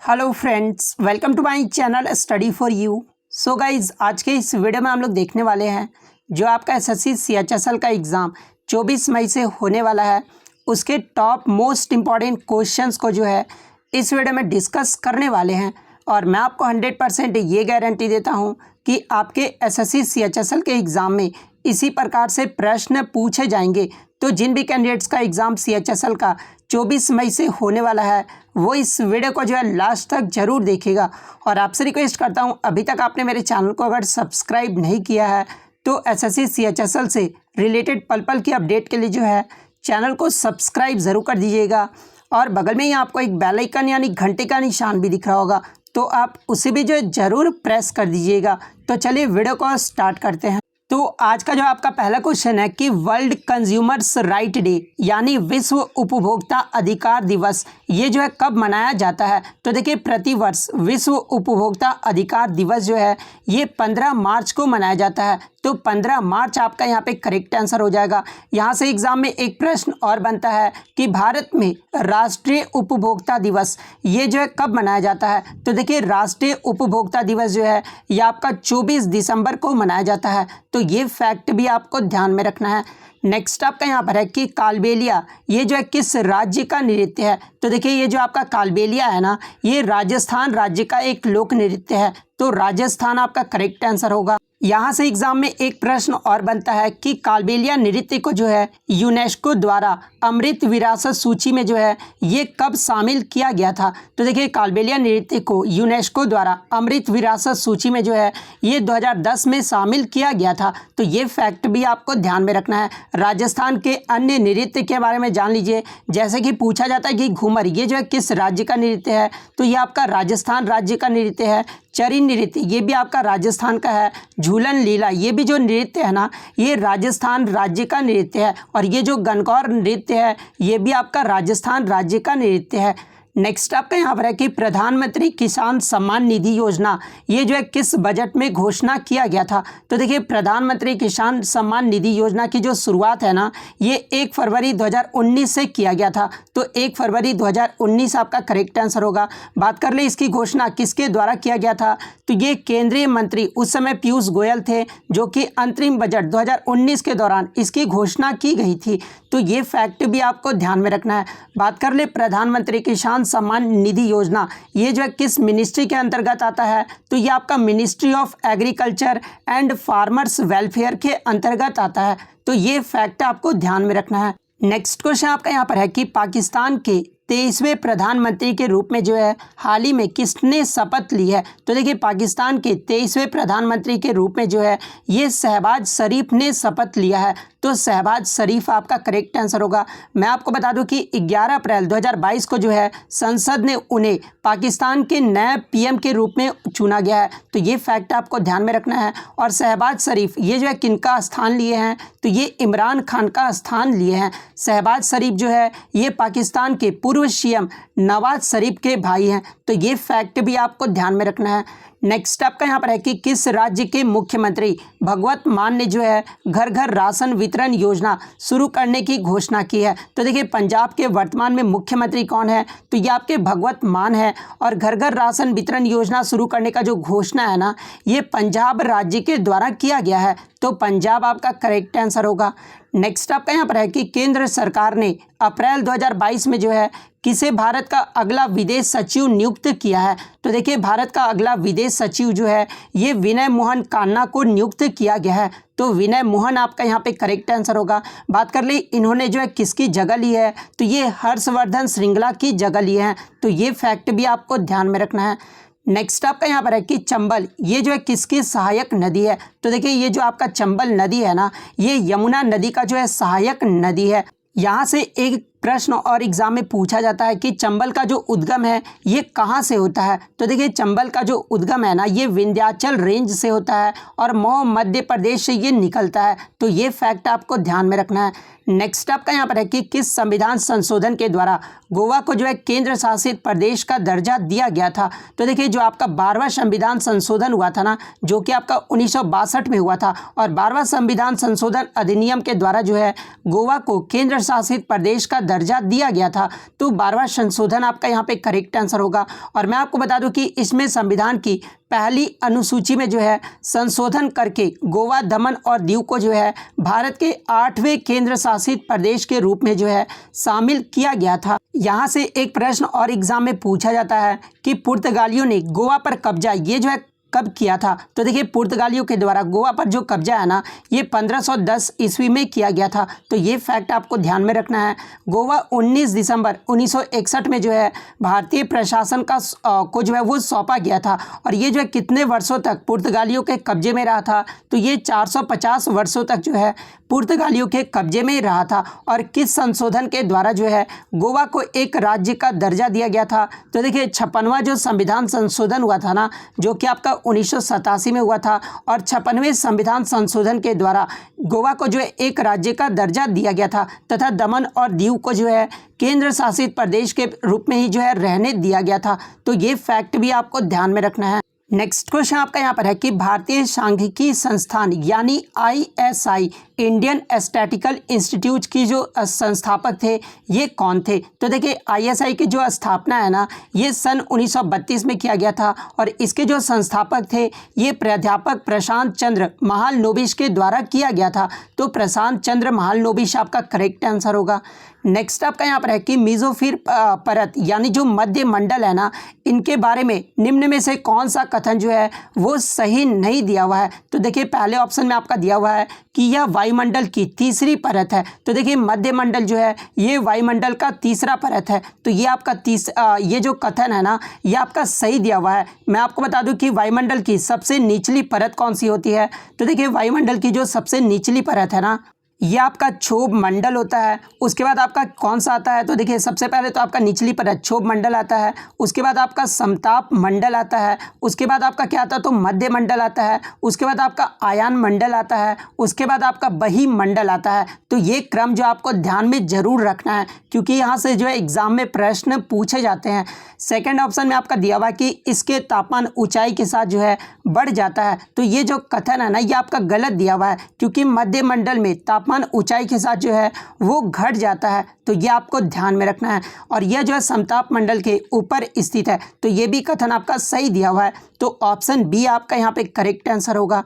Hello friends, welcome to my channel study for you. So guys, आज के इस video में हम लोग देखने वाले हैं जो आपका एसएससी सीएचएसएल का एग्ज़ाम 24 मई से होने वाला है, उसके टॉप मोस्ट इम्पॉर्टेंट क्वेश्चंस को जो है इस वीडियो में डिस्कस करने वाले हैं। और मैं आपको 100% ये गारंटी देता हूँ कि आपके एसएससी सीएचएसएल के एग्ज़ाम में इसी प्रकार से प्रश्न पूछे जाएंगे। तो जिन भी कैंडिडेट्स का एग्ज़ाम सीएचएसएल का 24 मई से होने वाला है वो इस वीडियो को जो है लास्ट तक ज़रूर देखेगा। और आपसे रिक्वेस्ट करता हूँ, अभी तक आपने मेरे चैनल को अगर सब्सक्राइब नहीं किया है तो एसएससी सीएचएसएल से रिलेटेड पल पल की अपडेट के लिए जो है चैनल को सब्सक्राइब ज़रूर कर दीजिएगा। और बगल में ही आपको एक बेल आइकन यानी घंटे का निशान भी दिख रहा होगा, तो आप उसे भी जो है ज़रूर प्रेस कर दीजिएगा। तो चलिए वीडियो को स्टार्ट करते हैं। तो आज का जो आपका पहला क्वेश्चन है कि वर्ल्ड कंज्यूमर्स राइट डे यानी विश्व उपभोक्ता अधिकार दिवस ये जो है कब मनाया जाता है। तो देखिए, प्रतिवर्ष विश्व उपभोक्ता अधिकार दिवस जो है ये 15 मार्च को मनाया जाता है। तो 15 मार्च आपका यहाँ पे करेक्ट आंसर हो जाएगा। यहाँ से एग्जाम में एक प्रश्न और बनता है कि भारत में राष्ट्रीय उपभोक्ता दिवस ये जो है कब मनाया जाता है। तो देखिए, राष्ट्रीय उपभोक्ता दिवस जो है ये आपका 24 दिसंबर को मनाया जाता है। तो ये फैक्ट भी आपको ध्यान में रखना है। नेक्स्ट आपका यहाँ पर है कि कालबेलिया ये जो है किस राज्य का नृत्य है। तो देखिए, ये जो आपका कालबेलिया है ना, ये राजस्थान राज्य का एक लोक नृत्य है। तो राजस्थान आपका करेक्ट आंसर होगा। यहाँ से एग्जाम में एक प्रश्न और बनता है कि कालबेलिया नृत्य को जो है यूनेस्को द्वारा अमृत विरासत सूची में जो है ये कब शामिल किया गया था। तो देखिए, कालबेलिया नृत्य को यूनेस्को द्वारा अमृत विरासत सूची में जो है ये 2010 में शामिल किया गया था। तो ये फैक्ट भी आपको ध्यान में रखना है। राजस्थान के अन्य नृत्य के बारे में जान लीजिए। जैसे कि पूछा जाता है कि घूमर ये जो है किस राज्य का नृत्य है, तो ये आपका राजस्थान राज्य का नृत्य है। चरी नृत्य ये भी आपका राजस्थान का है। झूलन लीला ये भी जो नृत्य है ना, ये राजस्थान राज्य का नृत्य है। और ये जो गणगौर नृत्य है ये भी आपका राजस्थान राज्य का नृत्य है। नेक्स्ट आपका यहाँ पर है कि प्रधानमंत्री किसान सम्मान निधि योजना ये जो है किस बजट में घोषणा किया गया था। तो देखिए, प्रधानमंत्री किसान सम्मान निधि योजना की जो शुरुआत है ना, ये 1 फरवरी 2019 से किया गया था। तो 1 फरवरी 2019 आपका करेक्ट आंसर होगा। बात कर ले इसकी घोषणा किसके द्वारा किया गया था, तो ये केंद्रीय मंत्री उस समय पीयूष गोयल थे, जो कि अंतरिम बजट 2019 के दौरान इसकी घोषणा की गई थी। तो ये फैक्ट भी आपको ध्यान में रखना है। बात कर ले प्रधानमंत्री किसान सम्मान निधि योजना ये जो है किस मिनिस्ट्री के अंतर्गत आता है, तो ये आपका ministry of agriculture and farmers welfare के अंतर्गत आता है। तो ये फैक्ट आपको ध्यान में रखना है। नेक्स्ट क्वेश्चन आपका यहाँ पर है कि पाकिस्तान के 23वें प्रधानमंत्री के रूप में जो है हाल ही में किसने शपथ ली है। तो देखिए, पाकिस्तान के 23वें प्रधानमंत्री के रूप में जो है ये शहबाज शरीफ ने शपथ लिया है। तो शहबाज शरीफ आपका करेक्ट आंसर होगा। मैं आपको बता दूं कि 11 अप्रैल 2022 को जो है संसद ने उन्हें पाकिस्तान के नए पीएम के रूप में चुना गया है। तो ये फैक्ट आपको ध्यान में रखना है। और शहबाज शरीफ ये जो है किनका स्थान लिए हैं, तो ये इमरान खान का स्थान लिए हैं। शहबाज शरीफ जो है ये पाकिस्तान के पूर्व सीएम नवाज शरीफ के भाई हैं। तो ये फैक्ट भी आपको ध्यान में रखना है। नेक्स्ट आपका यहाँ पर है कि किस राज्य के मुख्यमंत्री भगवत मान ने जो है घर घर राशन वितरण योजना शुरू करने की घोषणा की है। तो देखिए, पंजाब के वर्तमान में मुख्यमंत्री कौन है, तो ये आपके भगवत मान है। और घर घर राशन वितरण योजना शुरू करने का जो घोषणा है ना, ये पंजाब राज्य के द्वारा किया गया है। तो पंजाब आपका करेक्ट आंसर होगा। नेक्स्ट आपका यहाँ पर है कि केंद्र सरकार ने अप्रैल 2022 में जो है किसे भारत का अगला विदेश सचिव नियुक्त किया है। तो देखिए, भारत का अगला विदेश सचिव जो है ये विनय मोहन कान्ना को नियुक्त किया गया है। तो विनय मोहन आपका यहाँ पे करेक्ट आंसर होगा। बात कर ले इन्होंने जो है किसकी जगह ली है, तो ये हर्षवर्धन श्रृंगला की जगह ली है। तो ये फैक्ट भी आपको ध्यान में रखना है। नेक्स्ट आपका यहाँ पर है कि चंबल ये जो है किसकी सहायक नदी है। तो देखिए, ये जो आपका चंबल नदी है ना, ये यमुना नदी का जो है सहायक नदी है। यहाँ से एक प्रश्न और एग्जाम में पूछा जाता है कि चंबल का जो उद्गम है ये कहाँ से होता है। तो देखिए, चंबल का जो उद्गम है ना, ये विंध्याचल रेंज से होता है और मध्य प्रदेश से ये निकलता है। तो ये फैक्ट आपको ध्यान में रखना है। नेक्स्ट आपका यहाँ पर है कि किस संविधान संशोधन के द्वारा गोवा को जो है केंद्र शासित प्रदेश का दर्जा दिया गया था। तो देखिए, जो आपका 12वां संविधान संशोधन हुआ था ना, जो कि आपका 1962 में हुआ था, और 12वां संविधान संशोधन अधिनियम के द्वारा जो है गोवा को केंद्र शासित प्रदेश का दर्जा दिया गया था। तो 12वां संशोधन आपका यहाँ पे करेक्ट आंसर होगा। और मैं आपको बता दूं कि इसमें संविधान की पहली अनुसूची में जो है संशोधन करके गोवा, दमन और दीव को जो है भारत के 8वें केंद्र शासित प्रदेश के रूप में जो है शामिल किया गया था। यहाँ से एक प्रश्न और एग्जाम में पूछा जाता है कि पुर्तगालियों ने गोवा पर कब्जा ये जो है कब किया था। तो देखिए पुर्तगालियों के द्वारा गोवा पर जो कब्जा है ना ये 1510 ईस्वी में किया गया था। तो ये फैक्ट आपको ध्यान में रखना है। गोवा 19 दिसंबर 1961 में जो है भारतीय प्रशासन को जो है वो सौंपा गया था। और ये जो है कितने वर्षों तक पुर्तगालियों के कब्जे में रहा था, तो ये 450 वर्षों तक जो है पुर्तगालियों के कब्जे में रहा था। और किस संशोधन के द्वारा जो है गोवा को एक राज्य का दर्जा दिया गया था। तो देखिए 56वां जो संविधान संशोधन हुआ था ना, जो कि आपका 1987 में हुआ था। और 56वें संविधान संशोधन के द्वारा गोवा को जो है एक राज्य का दर्जा दिया गया था तथा दमन और दीव को जो है केंद्र शासित प्रदेश के रूप में ही जो है रहने दिया गया था। तो ये फैक्ट भी आपको ध्यान में रखना है। नेक्स्ट क्वेश्चन आपका यहाँ पर है कि भारतीय सांख्यिकी संस्थान यानी ISI इंडियन स्टैटिस्टिकल इंस्टीट्यूट की जो संस्थापक थे ये कौन थे। तो देखिए ISI की जो स्थापना है ना ये सन 1932 में किया गया था। और इसके जो संस्थापक थे ये प्राध्यापक प्रशांत चंद्र महालनोबिस के द्वारा किया गया था। तो प्रशांत चंद्र महालनोबिस आपका करेक्ट आंसर होगा। नेक्स्ट आपका यहाँ पर है कि मेसोस्फीयर परत यानी जो मध्य मंडल है ना इनके बारे में निम्न में से कौन सा कथन जो है वो सही नहीं दिया हुआ है। तो देखिए पहले ऑप्शन में आपका दिया हुआ है कि यह वायुमंडल की तीसरी परत है। तो देखिए मध्य मंडल जो है ये वायुमंडल का तीसरा परत है। तो ये आपका ये जो कथन है ना ये आपका सही दिया हुआ है। मैं आपको बता दूं कि वायुमंडल की सबसे निचली परत कौन सी होती है। तो देखिए वायुमंडल की जो सबसे निचली परत है ना ये आपका क्षोभ मंडल होता है। उसके बाद आपका कौन सा आता है। तो देखिए सबसे पहले तो आपका निचली परत क्षोभ मंडल आता है। उसके बाद आपका समताप मंडल आता है। उसके बाद आपका क्या आता है तो मध्य मंडल आता है। उसके बाद आपका आयन मंडल आता है। उसके बाद आपका बही मंडल आता है। तो ये क्रम जो आपको ध्यान में जरूर रखना है क्योंकि यहाँ से जो है एग्जाम में प्रश्न पूछे जाते हैं। सेकेंड ऑप्शन में आपका दिया हुआ कि इसके तापमान ऊंचाई के साथ जो है बढ़ जाता है। तो ये जो कथन है ना ये आपका गलत दिया हुआ है क्योंकि मध्य मंडल में तापमान ऊंचाई के साथ जो है वो घट जाता है। तो ये आपको ध्यान में रखना है। और यह जो है समताप मंडल के ऊपर स्थित है। तो ये भी कथन आपका सही दिया हुआ है। तो ऑप्शन बी आपका यहाँ पे करेक्ट आंसर होगा।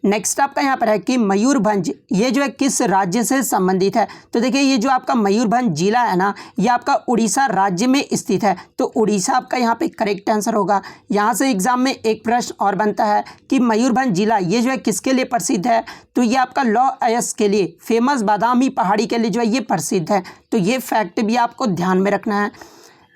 नेक्स्ट आपका यहाँ पर है कि मयूरभंज ये जो है किस राज्य से संबंधित है। तो देखिए ये जो आपका मयूरभंज जिला है ना ये आपका उड़ीसा राज्य में स्थित है। तो उड़ीसा आपका यहाँ पे करेक्ट आंसर होगा। यहाँ से एग्जाम में एक प्रश्न और बनता है कि मयूरभंज जिला ये जो है किसके लिए प्रसिद्ध है। तो ये आपका लॉ अयस के लिए फेमस बादामी पहाड़ी के लिए जो है ये प्रसिद्ध है। तो ये फैक्ट भी आपको ध्यान में रखना है।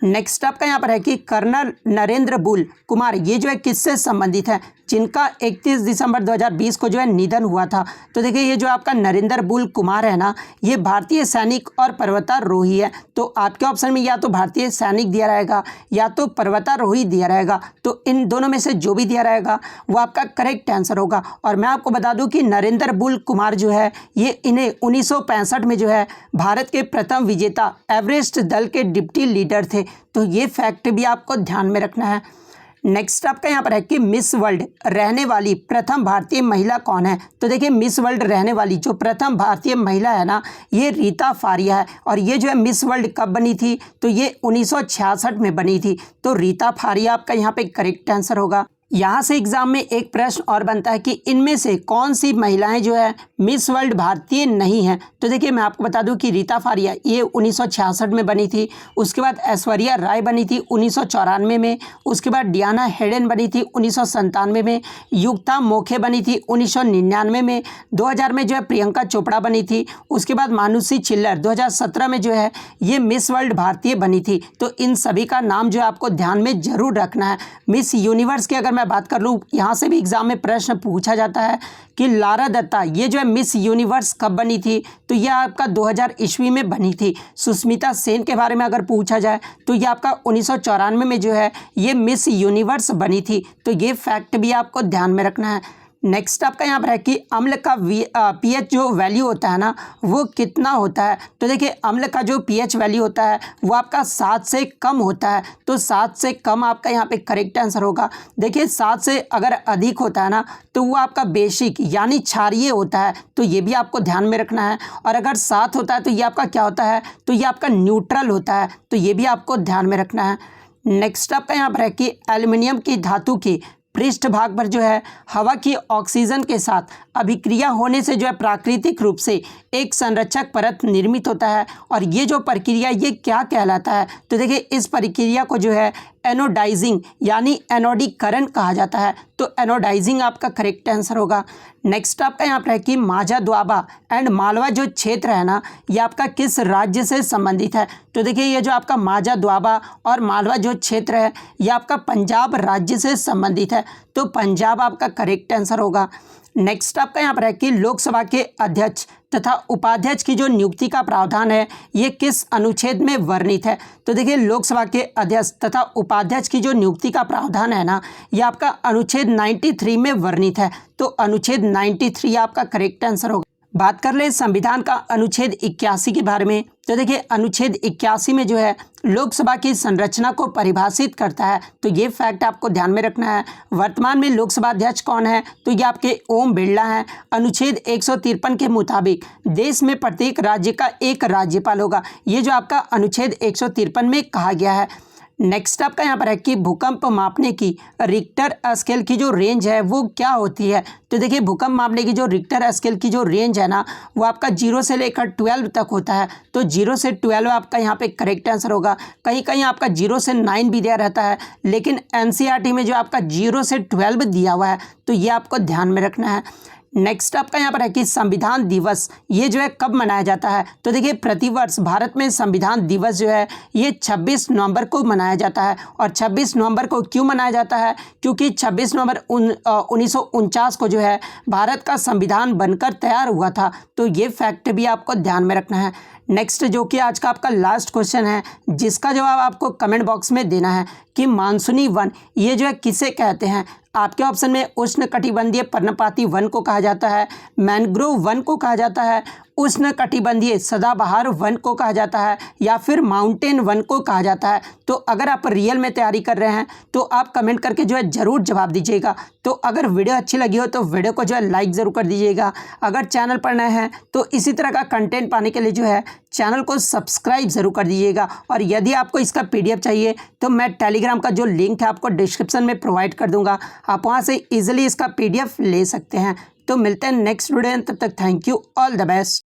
नेक्स्ट आपका यहाँ पर है कि कर्नल नरेंद्र बुल कुमार ये जो है किससे संबंधित है जिनका 31 दिसंबर 2020 को जो है निधन हुआ था। तो देखिए ये जो आपका नरेंद्र बुल कुमार है ना ये भारतीय सैनिक और पर्वतारोही है। तो आपके ऑप्शन में या तो भारतीय सैनिक दिया रहेगा या तो पर्वतारोही दिया रहेगा। तो इन दोनों में से जो भी दिया रहेगा वो आपका करेक्ट आंसर होगा। और मैं आपको बता दूं कि नरेंद्र बुल कुमार जो है ये इन्हें 1965 में जो है भारत के प्रथम विजेता एवरेस्ट दल के डिप्टी लीडर थे। तो ये फैक्ट भी आपको ध्यान में रखना है। नेक्स्ट आपका यहाँ पर है कि मिस वर्ल्ड रहने वाली प्रथम भारतीय महिला कौन है। तो देखिए मिस वर्ल्ड रहने वाली जो प्रथम भारतीय महिला है ना ये रीता फारिया है। और ये जो है मिस वर्ल्ड कब बनी थी तो ये 1966 में बनी थी। तो रीता फारिया आपका यहाँ पे करेक्ट आंसर होगा। यहाँ से एग्जाम में एक प्रश्न और बनता है कि इनमें से कौन सी महिलाएं जो है मिस वर्ल्ड भारतीय नहीं हैं। तो देखिए मैं आपको बता दूं कि रीता फारिया ये 1966 में बनी थी। उसके बाद ऐश्वर्या राय बनी थी 1994 में। उसके बाद डियाना हेडन बनी थी 1997 में। युक्ता मोखे बनी थी 1999 में। 2000 में जो है प्रियंका चोपड़ा बनी थी। उसके बाद मानुषी छिल्लर 2017 में जो है ये मिस वर्ल्ड भारतीय बनी थी। तो इन सभी का नाम जो है आपको ध्यान में जरूर रखना है। मिस यूनिवर्स की अगर मैं बात कर लूँ यहाँ से भी एग्जाम में प्रश्न पूछा जाता है कि लारा दत्ता ये जो है मिस यूनिवर्स कब बनी थी। तो यह आपका 2000 ईस्वी में बनी थी। सुष्मिता सेन के बारे में अगर पूछा जाए तो ये आपका 1994 में जो है ये मिस यूनिवर्स बनी थी। तो ये फैक्ट भी आपको ध्यान में रखना है। नेक्स्ट आपका यहाँ पर है कि अम्ल का पीएच जो वैल्यू होता है ना वो कितना होता है। तो देखिए अम्ल का जो पीएच वैल्यू होता है वो आपका 7 से कम होता है। तो 7 से कम आपका यहाँ पे करेक्ट आंसर होगा। देखिए 7 से अगर अधिक होता है ना तो वो आपका बेसिक यानी क्षारीय होता है, तो ये भी आपको ध्यान में रखना है। और अगर 7 होता है तो ये आपका क्या होता है, तो ये आपका न्यूट्रल होता है, तो ये भी आपको ध्यान में रखना है। नेक्स्ट आपका यहाँ पर है कि एल्युमिनियम की धातु की पृष्ठ भाग पर जो है हवा की ऑक्सीजन के साथ अभिक्रिया होने से जो है प्राकृतिक रूप से एक संरक्षक परत निर्मित होता है। और ये जो प्रक्रिया ये क्या कहलाता है, तो देखिए इस प्रक्रिया को जो है एनोडाइजिंग यानी एनोडीकरण कहा जाता है। तो एनोडाइजिंग आपका करेक्ट आंसर होगा। नेक्स्ट आपका यहाँ पर है कि माझा द्वाबा एंड मालवा जो क्षेत्र है ना ये आपका किस राज्य से संबंधित है। तो देखिए ये जो आपका माझा द्वाबा और मालवा जो क्षेत्र है ये आपका पंजाब राज्य से संबंधित है। तो पंजाब आपका करेक्ट आंसर होगा। नेक्स्ट आपका यहाँ पर है कि लोकसभा के अध्यक्ष तथा उपाध्यक्ष की जो नियुक्ति का प्रावधान है ये किस अनुच्छेद में वर्णित है। तो देखिए लोकसभा के अध्यक्ष तथा उपाध्यक्ष की जो नियुक्ति का प्रावधान है ना ये आपका अनुच्छेद 93 में वर्णित है। तो अनुच्छेद 93 आपका करेक्ट आंसर होगा। बात कर ले संविधान का अनुच्छेद 81 के बारे में। तो देखिए अनुच्छेद 81 में जो है लोकसभा की संरचना को परिभाषित करता है। तो ये फैक्ट आपको ध्यान में रखना है। वर्तमान में लोकसभा अध्यक्ष कौन है, तो ये आपके ओम बिरला हैं। अनुच्छेद 153 के मुताबिक देश में प्रत्येक राज्य का एक राज्यपाल होगा। ये जो आपका अनुच्छेद 153 में कहा गया है। नेक्स्ट आपका यहाँ पर है कि भूकंप मापने की रिक्टर स्केल की जो रेंज है वो क्या होती है। तो देखिए भूकंप मापने की जो रिक्टर स्केल की जो रेंज है ना वो आपका 0 से लेकर 12 तक होता है। तो 0 से 12 आपका यहाँ पे करेक्ट आंसर होगा। कहीं कहीं आपका 0 से 9 भी दिया रहता है, लेकिन एनसीईआरटी में जो आपका 0 से 12 दिया हुआ है, तो ये आपको ध्यान में रखना है। नेक्स्ट आपका यहाँ पर है कि संविधान दिवस ये जो है कब मनाया जाता है। तो देखिए प्रतिवर्ष भारत में संविधान दिवस जो है ये 26 नवंबर को मनाया जाता है। और 26 नवंबर को क्यों मनाया जाता है, क्योंकि 26 नवंबर 1949 को जो है भारत का संविधान बनकर तैयार हुआ था। तो ये फैक्ट भी आपको ध्यान में रखना है। नेक्स्ट जो कि आज का आपका लास्ट क्वेश्चन है जिसका जवाब आपको कमेंट बॉक्स में देना है कि मानसूनी वन ये जो है किसे कहते हैं। आपके ऑप्शन में उष्णकटिबंधीय पर्णपाती वन को कहा जाता है, मैंग्रोव वन को कहा जाता है, उष्णकटिबंधीय सदाबहार वन को कहा जाता है, या फिर माउंटेन वन को कहा जाता है। तो अगर आप रियल में तैयारी कर रहे हैं तो आप कमेंट करके जो है ज़रूर जवाब दीजिएगा। तो अगर वीडियो अच्छी लगी हो तो वीडियो को जो है लाइक ज़रूर कर दीजिएगा। अगर चैनल पर नए हैं तो इसी तरह का कंटेंट पाने के लिए जो है चैनल को सब्सक्राइब ज़रूर कर दीजिएगा। और यदि आपको इसका PDF चाहिए तो मैं टेलीग्राम का जो लिंक है आपको डिस्क्रिप्शन में प्रोवाइड कर दूंगा, आप वहां से इजीली इसका PDF ले सकते हैं। तो मिलते हैं नेक्स्ट वीडियो में, तब तक thank you, all the best.